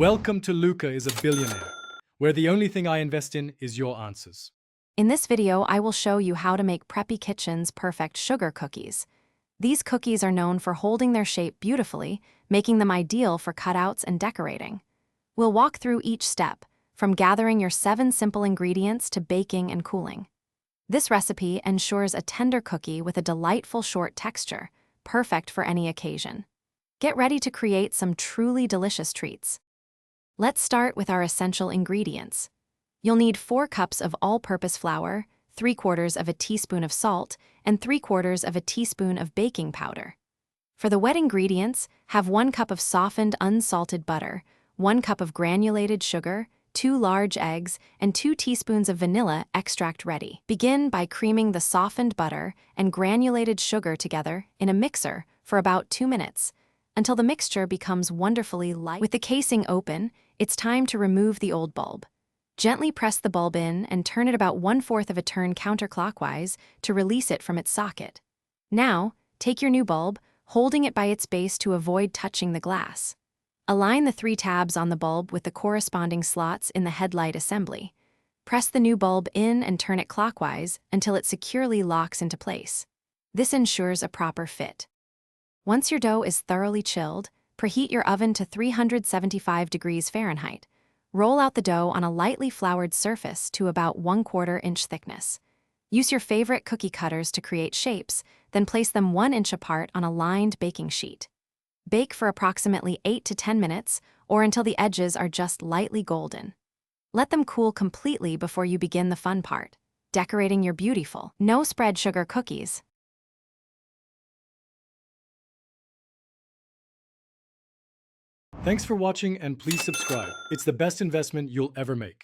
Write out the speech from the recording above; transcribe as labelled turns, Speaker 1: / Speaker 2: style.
Speaker 1: Welcome to Luca is a Billionaire, where the only thing I invest in is your answers.
Speaker 2: In this video, I will show you how to make Preppy Kitchen's perfect sugar cookies. These cookies are known for holding their shape beautifully, making them ideal for cutouts and decorating. We'll walk through each step, from gathering your 7 simple ingredients to baking and cooling. This recipe ensures a tender cookie with a delightful short texture, perfect for any occasion. Get ready to create some truly delicious treats. Let's start with our essential ingredients. You'll need 4 cups of all-purpose flour, 3/4 of a teaspoon of salt, and 3/4 of a teaspoon of baking powder. For the wet ingredients, have 1 cup of softened unsalted butter, 1 cup of granulated sugar, 2 large eggs, and 2 teaspoons of vanilla extract ready. Begin by creaming the softened butter and granulated sugar together in a mixer for about 2 minutes, until the mixture becomes wonderfully light. With the casing open, it's time to remove the old bulb. Gently press the bulb in and turn it about 1/4 of a turn counterclockwise to release it from its socket. Now, take your new bulb, holding it by its base to avoid touching the glass. Align the 3 tabs on the bulb with the corresponding slots in the headlight assembly. Press the new bulb in and turn it clockwise until it securely locks into place. This ensures a proper fit. Once your dough is thoroughly chilled, preheat your oven to 375 degrees Fahrenheit. Roll out the dough on a lightly floured surface to about 1/4 inch thickness. Use your favorite cookie cutters to create shapes, then place them 1 inch apart on a lined baking sheet. Bake for approximately 8 to 10 minutes, or until the edges are just lightly golden. Let them cool completely before you begin the fun part, decorating your beautiful, no-spread sugar cookies.
Speaker 1: Thanks for watching and please subscribe. It's the best investment you'll ever make.